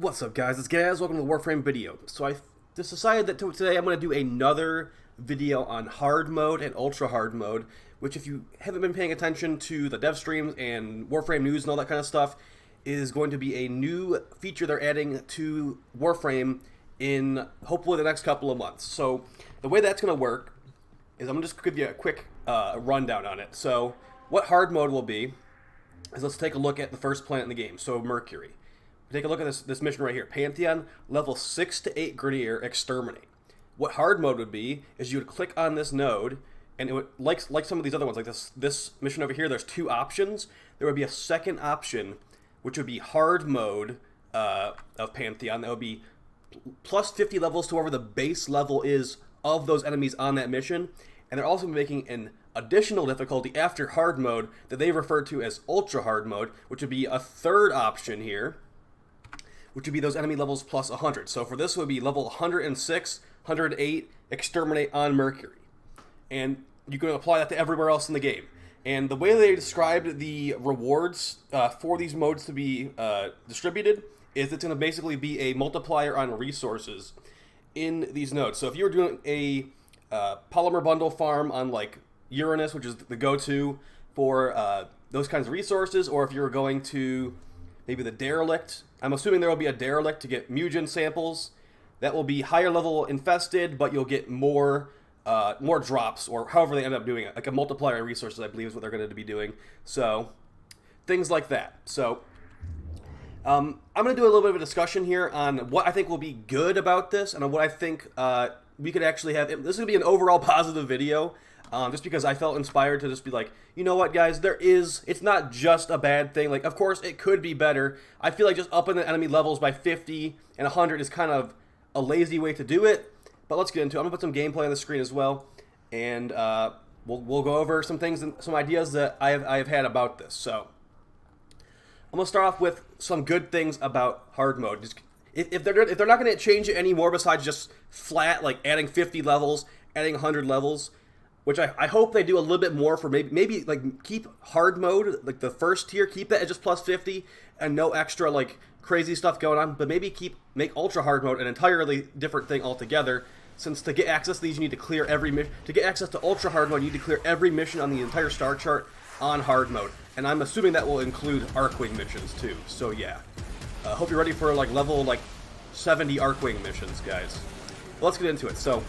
What's up, guys? It's Gaz. Welcome to the Warframe video. So I just decided that today I'm going to do another video on hard mode and ultra hard mode, which if you haven't been paying attention to the dev streams and Warframe news and all that kind of stuff, is going to be a new feature they're adding to Warframe in hopefully the next couple of months. So the way that's going to work is I'm going to just give you a quick rundown on it. So what hard mode will be is, let's take a look at the first planet in the game, so Mercury. Take a look at this mission right here. Pantheon, level 6 to 8 Grineer, exterminate. What hard mode would be is you would click on this node, and it would, like some of these other ones, like this mission over here, there's two options. There would be a second option, which would be hard mode of Pantheon. That would be plus 50 levels to whatever the base level is of those enemies on that mission. And they're also making an additional difficulty after hard mode that they refer to as ultra hard mode, which would be a third option here, which would be those enemy levels plus 100. So for this, it would be level 106, 108, exterminate on Mercury. And you can apply that to everywhere else in the game. And the way they described the rewards for these modes to be distributed is it's going to basically be a multiplier on resources in these nodes. So if you were doing a polymer bundle farm on like Uranus, which is the go-to for those kinds of resources, or if you were going to maybe the derelict, I'm assuming there will be a derelict to get mutagen samples. That will be higher level infested, but you'll get more drops, or however they end up doing it. Like a multiplier of resources, I believe, is what they're going to be doing. So things like that. So I'm going to do a little bit of a discussion here on what I think will be good about this, and on what I think we could actually have. This is going to be an overall positive video. Just because I felt inspired to just be like, you know what, guys, it's not just a bad thing. Like, of course, it could be better. I feel like just upping the enemy levels by 50 and 100 is kind of a lazy way to do it. But let's get into it. I'm going to put some gameplay on the screen as well. And we'll go over some things and some ideas that I've had about this. So I'm going to start off with some good things about hard mode. Just, if they're not going to change it anymore besides just flat, like adding 50 levels, adding 100 levels, which I hope they do a little bit more for maybe like keep hard mode, like the first tier, keep that at just plus 50 and no extra like crazy stuff going on, but maybe make ultra hard mode an entirely different thing altogether, since to get access to these you need to clear every mission. To get access to ultra hard mode you need to clear every mission on the entire star chart on hard mode, and I'm assuming that will include Arcwing missions too. So yeah, hope you're ready for like level 70 Arcwing missions, guys. Well, let's get into it. So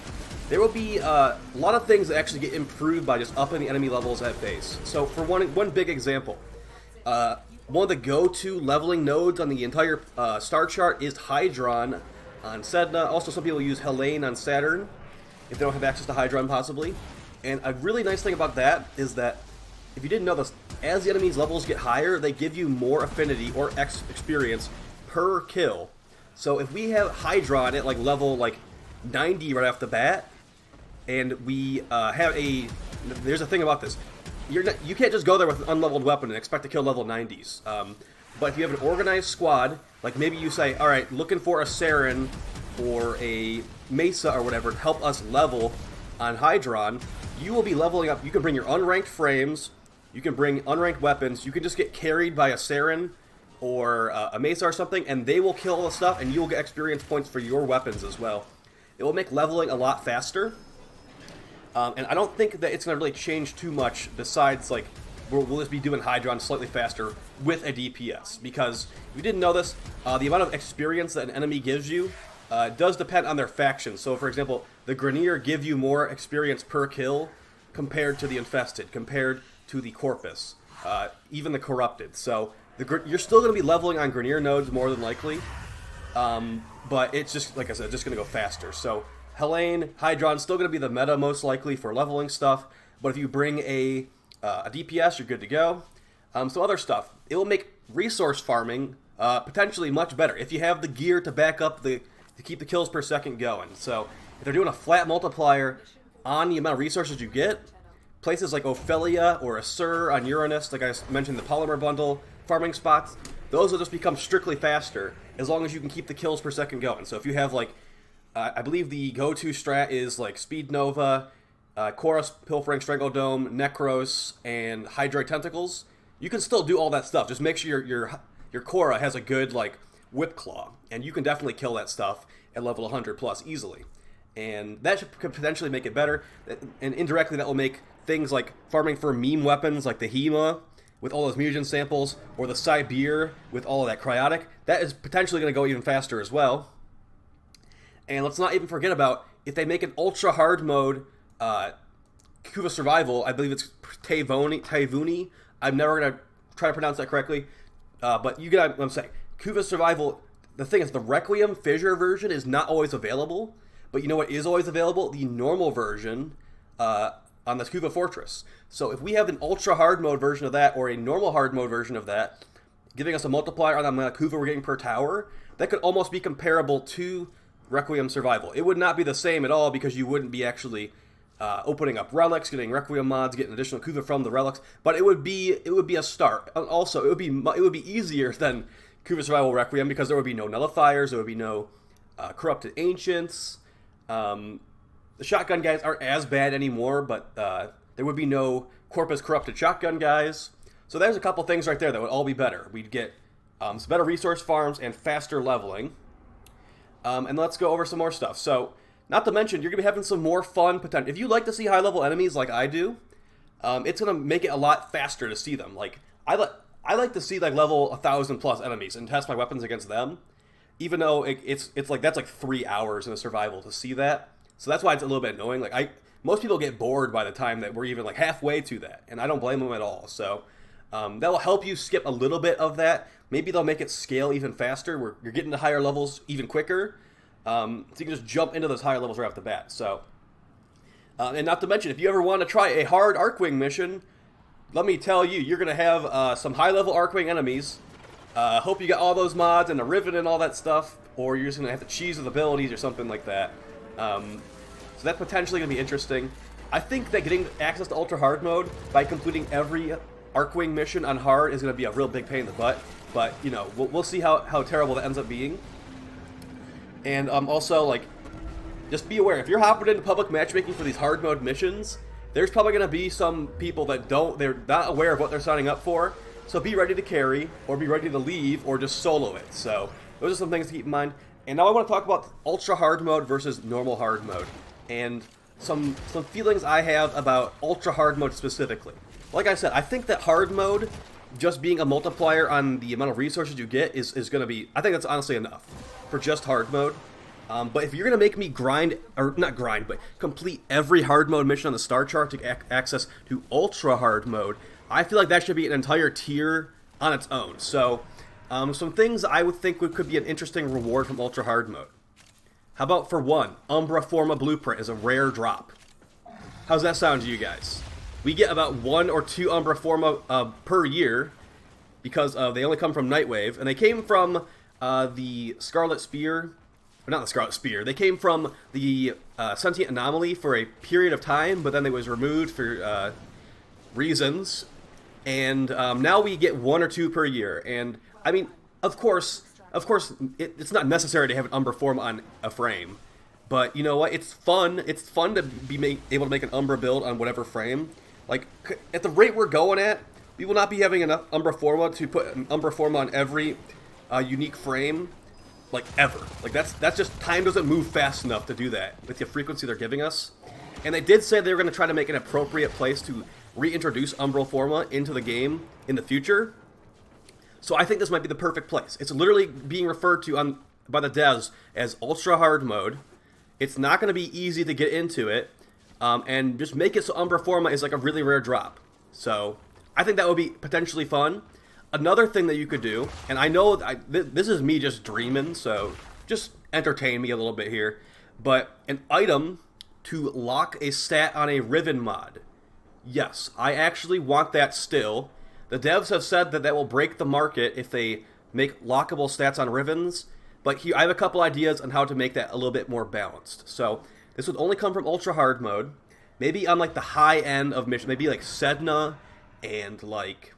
there will be a lot of things that actually get improved by just upping the enemy levels at base. So for one big example, one of the go-to leveling nodes on the entire star chart is Hydron on Sedna. Also, some people use Helene on Saturn if they don't have access to Hydron, possibly. And a really nice thing about that is that, if you didn't know this, as the enemy's levels get higher, they give you more affinity or experience per kill. So if we have Hydron at level 90 right off the bat, and we there's a thing about this. You can't just go there with an unleveled weapon and expect to kill level 90s. But if you have an organized squad, like maybe you say, all right, looking for a Saren or a Mesa or whatever to help us level on Hydron, you will be leveling up. You can bring your unranked frames, you can bring unranked weapons, you can just get carried by a Saren or a Mesa or something, and they will kill all the stuff, and you will get experience points for your weapons as well. It will make leveling a lot faster. And I don't think that it's going to really change too much, besides, we'll just be doing Hydron slightly faster with a DPS. Because, if you didn't know this, the amount of experience that an enemy gives you does depend on their faction. So, for example, the Grineer give you more experience per kill compared to the Infested, compared to the Corpus, even the Corrupted. So, you're still going to be leveling on Grineer nodes more than likely. But it's just, like I said, just going to go faster. So Helene, Hydron, still going to be the meta most likely for leveling stuff. But if you bring a DPS, you're good to go. So other stuff. It will make resource farming potentially much better if you have the gear to back up to keep the kills per second going. So if they're doing a flat multiplier on the amount of resources you get, places like Ophelia or Assur on Uranus, like I mentioned, the polymer bundle farming spots, those will just become strictly faster as long as you can keep the kills per second going. So if you have I believe the go-to strat is Speed Nova, Chorus, Pilfering, Strangledome, Necros, and Hydroid Tentacles, you can still do all that stuff. Just make sure your Korra has a good Whip Claw, and you can definitely kill that stuff at level 100 plus easily. And that could potentially make it better, and indirectly that will make things like farming for meme weapons like the Hema with all those mutagen samples, or the Sibir with all of that cryotic, that is potentially going to go even faster as well. And let's not even forget about if they make an ultra hard mode Kuva Survival. I believe it's Taivuni. I'm never going to try to pronounce that correctly, but you get what I'm saying. Kuva Survival, the thing is, the Requiem Fissure version is not always available, but you know what is always available? The normal version on the Kuva Fortress. So if we have an ultra hard mode version of that, or a normal hard mode version of that, giving us a multiplier on the amount of Kuva we're getting per tower, that could almost be comparable to Requiem Survival. It would not be the same at all, because you wouldn't be actually opening up relics, getting Requiem mods, getting additional Kuva from the relics, but it would be a start. Also, it would be easier than Kuva Survival Requiem, because there would be no nullifiers, there would be no corrupted ancients. The shotgun guys aren't as bad anymore, but there would be no Corpus corrupted shotgun guys. So there's a couple things right there that would all be better. We'd get some better resource farms and faster leveling. And let's go over some more stuff. So, not to mention, you're going to be having some more fun potential. If you like to see high-level enemies like I do, it's going to make it a lot faster to see them. Like, I like to see like level 1,000 plus enemies and test my weapons against them, even though it's like that's like 3 hours in a survival to see that. So that's why it's a little bit annoying. Like most people get bored by the time that we're even like halfway to that, and I don't blame them at all. So that will help you skip a little bit of that. Maybe they'll make it scale even faster, where you're getting to higher levels even quicker. So you can just jump into those higher levels right off the bat. So, and not to mention, if you ever want to try a hard Arcwing mission, let me tell you, you're going to have some high-level Arcwing enemies. Hope you got all those mods and the Riven and all that stuff, or you're just going to have to cheese with abilities or something like that. So that's potentially going to be interesting. I think that getting access to Ultra Hard mode by completing every Arcwing mission on hard is going to be a real big pain in the butt. But, you know, we'll see how terrible that ends up being. And also, like, just be aware, if you're hopping into public matchmaking for these hard mode missions, there's probably going to be some people that they're not aware of what they're signing up for. So be ready to carry, or be ready to leave, or just solo it. So those are some things to keep in mind. And now I want to talk about ultra hard mode versus normal hard mode, and some feelings I have about ultra hard mode specifically. Like I said, I think that hard mode, just being a multiplier on the amount of resources you get, is going to be, I think that's honestly enough for just hard mode. But if you're going to make me grind, or not grind, but complete every hard mode mission on the star chart to access to ultra hard mode, I feel like that should be an entire tier on its own. So, some things I would think could be an interesting reward from ultra hard mode. How about, for one, Umbra Forma Blueprint is a rare drop. How's that sound to you guys? We get about 1 or 2 Umbra Forma per year, because they only come from Nightwave, and they came from the Scarlet Spear. Not the Scarlet Spear. They came from the Sentient Anomaly for a period of time, but then it was removed for reasons. And now we get 1 or 2 per year. And I mean, of course, it's not necessary to have an Umbra form on a frame. But you know what? It's fun. It's fun to be able to make an Umbra build on whatever frame. Like, at the rate we're going at, we will not be having enough Umbra Forma to put an Umbra Forma on every unique frame. Like, ever. Like, that's just, time doesn't move fast enough to do that with the frequency they're giving us. And they did say they were going to try to make an appropriate place to reintroduce Umbral Forma into the game in the future. So I think this might be the perfect place. It's literally being referred to by the devs as Ultra Hard Mode. It's not going to be easy to get into it. And just make it so Umbra Forma is like a really rare drop. So I think that would be potentially fun. Another thing that you could do, and I know this is me just dreaming, so just entertain me a little bit here, but an item to lock a stat on a Riven mod. Yes, I actually want that still. The devs have said that that will break the market if they make lockable stats on Rivens, but I have a couple ideas on how to make that a little bit more balanced. So this would only come from Ultra Hard Mode, maybe on like the high end of mission, maybe like Sedna and like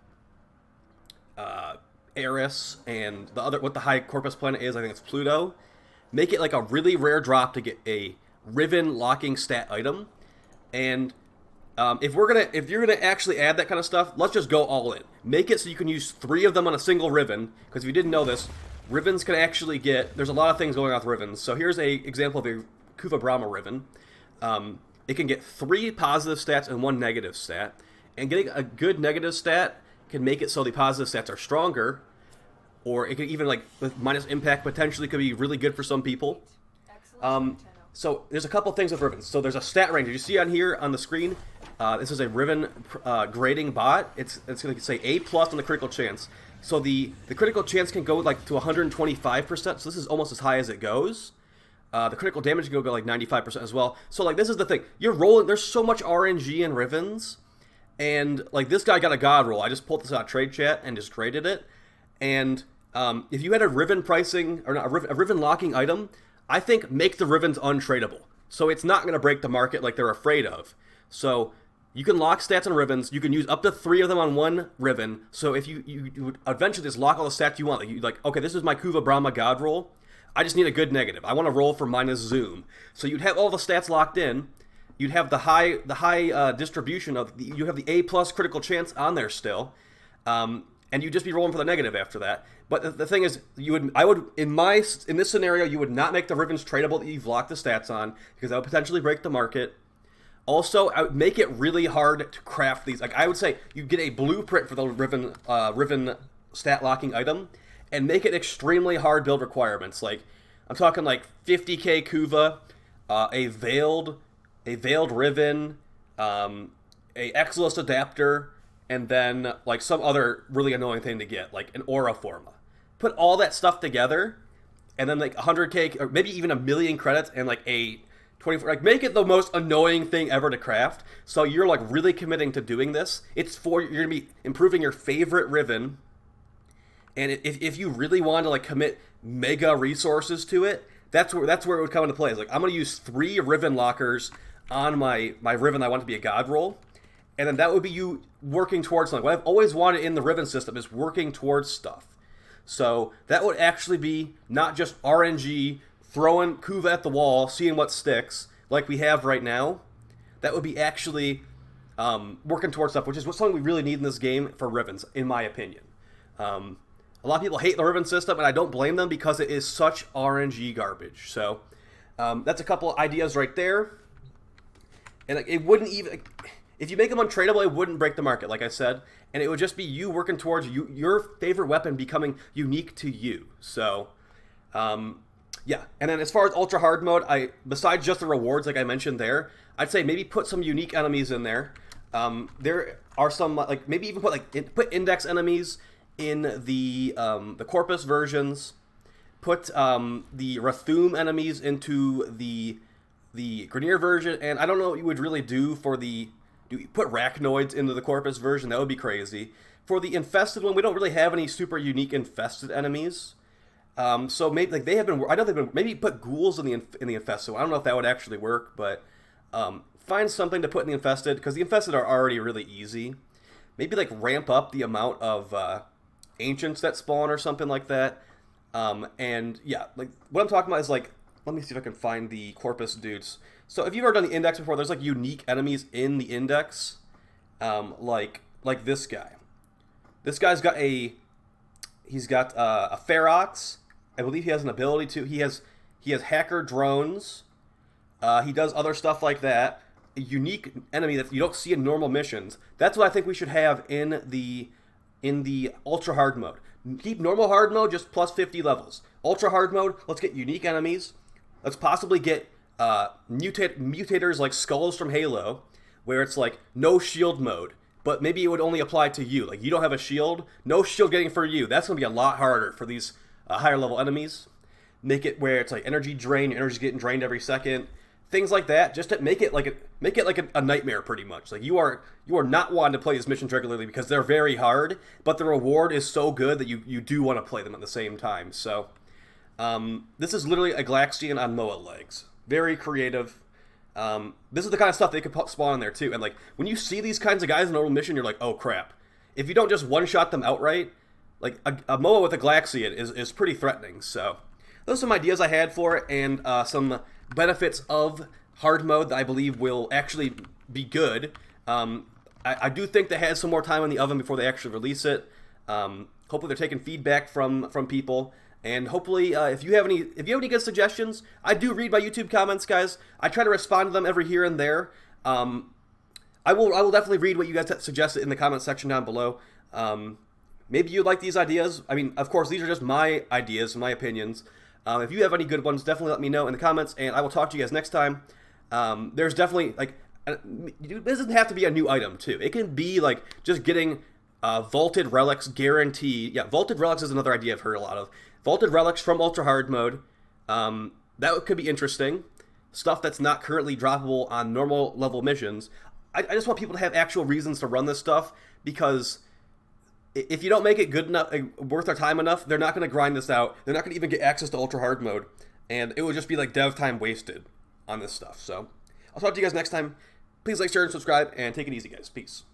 Eris, and the other, what the high Corpus planet is, I think it's Pluto. Make it like a really rare drop to get a Riven locking stat item. And if you're gonna actually add that kind of stuff, let's just go all in. Make it so you can use 3 of them on a single Riven, because if you didn't know this, Rivens can actually get... There's a lot of things going on with Rivens. So here's a example of a Kuva Brahma Riven. It can get 3 positive stats and 1 negative stat. And getting a good negative stat can make it so the positive stats are stronger. Or it could even, like, with minus impact, potentially could be really good for some people. So there's a couple things with Rivens. So there's a stat range. You see on here on the screen, this is a Riven grading bot. It's going to say A+ on the critical chance. So the critical chance can go like to 125%. So this is almost as high as it goes. The critical damage can go like 95% as well. So like this is the thing. You're rolling. There's so much RNG in Rivens. And like this guy got a god roll. I just pulled this out of trade chat and just graded it. And if you had a Riven pricing, or not, a Riven locking item, I think make the Rivens untradeable. So it's not going to break the market like they're afraid of. So you can lock stats on Rivens. You can use up to 3 of them on one Riven. So if you would eventually just lock all the stats you want, like okay, this is my Kuva Brahma God roll. I just need a good negative. I want to roll for minus zoom. So you'd have all the stats locked in. You'd have the high distribution of you have the A+ critical chance on there still, and you'd just be rolling for the negative after that. But the thing is, I would in this scenario, you would not make the Rivens tradable that you've locked the stats on because that would potentially break the market. Also, I would make it really hard to craft these. Like I would say, you get a blueprint for the Riven stat locking item, and make it extremely hard build requirements. Like I'm talking like 50k Kuva, a veiled Riven, a Exilus adapter, and then like some other really annoying thing to get, like an Aura Forma. Put all that stuff together, and then like 100k or maybe even 1,000,000 credits and like a 24. Like make it the most annoying thing ever to craft. So you're like really committing to doing this. You're gonna be improving your favorite Riven, and if you really want to like commit mega resources to it, that's where it would come into play. It's like I'm gonna use 3 Riven lockers on my Riven I want to be a god roll. And then that would be you working towards something. What I've always wanted in the Riven system is working towards stuff. So that would actually be not just RNG, throwing Kuva at the wall, seeing what sticks, like we have right now. That would be actually working towards stuff, which is something we really need in this game for Rivens, in my opinion. A lot of people hate the Riven system, and I don't blame them because it is such RNG garbage. So that's a couple of ideas right there. And it wouldn't even... If you make them untradeable, it wouldn't break the market, like I said. And it would just be you working towards your favorite weapon becoming unique to you. So, yeah. And then as far as Ultra Hard Mode, besides just the rewards, like I mentioned there, I'd say maybe put some unique enemies in there. There are some, like, maybe even put index enemies in the Corpus versions. Put the Rathum enemies into the Grineer version. And I don't know what you would really do for the... Do you put Rachnoids into the Corpus version? That would be crazy. For the Infested one, we don't really have any super unique Infested enemies. So maybe like they have been. I know they've been. Maybe put ghouls in the Infested one. I don't know if that would actually work, but find something to put in the Infested because the Infested are already really easy. Maybe like ramp up the amount of Ancients that spawn or something like that. And yeah, like what I'm talking about is like. Let me see if I can find the Corpus dudes. So if you've ever done the Index before, there's like unique enemies in the Index, like this guy. This guy's got a Ferox. I believe he has an ability to. He has hacker drones. He does other stuff like that. A unique enemy that you don't see in normal missions. That's what I think we should have in the Ultra Hard Mode. Keep normal hard mode just plus 50 levels. Ultra Hard Mode, let's get unique enemies. Let's possibly get mutators like Skulls from Halo, where it's like no shield mode, but maybe it would only apply to you. Like you don't have a shield, no shield getting for you. That's going to be a lot harder for these higher level enemies. Make it where it's like energy drain, energy's getting drained every second. Things like that, just to make it like a nightmare pretty much. Like you are not wanting to play these missions regularly because they're very hard, but the reward is so good that you do want to play them at the same time. So this is literally a Glaxian on Moa legs. Very creative. This is the kind of stuff they could spawn in there too. And like when you see these kinds of guys in a normal mission, you're like, oh crap. If you don't just one-shot them outright, like a Moa with a Glaxian is pretty threatening. So those are some ideas I had for it, and some benefits of hard mode that I believe will actually be good. I do think they had some more time in the oven before they actually release it. Hopefully they're taking feedback from people And hopefully, if you have any good suggestions, I do read my YouTube comments, guys. I try to respond to them every here and there. I will definitely read what you guys suggest in the comment section down below. Maybe you like these ideas. I mean, of course, these are just my ideas, my opinions. If you have any good ones, definitely let me know in the comments, and I will talk to you guys next time. There's definitely, like, it doesn't have to be a new item, too. It can be, like, just getting Vaulted Relics guarantee. Yeah, Vaulted Relics is another idea I've heard a lot of. Vaulted Relics from Ultra Hard mode. That could be interesting. Stuff that's not currently droppable on normal level missions. I just want people to have actual reasons to run this stuff, because if you don't make it good enough, worth their time enough, they're not going to grind this out. They're not going to even get access to Ultra Hard mode, and it would just be like dev time wasted on this stuff. So I'll talk to you guys next time. Please like, share, and subscribe, and take it easy, guys. Peace.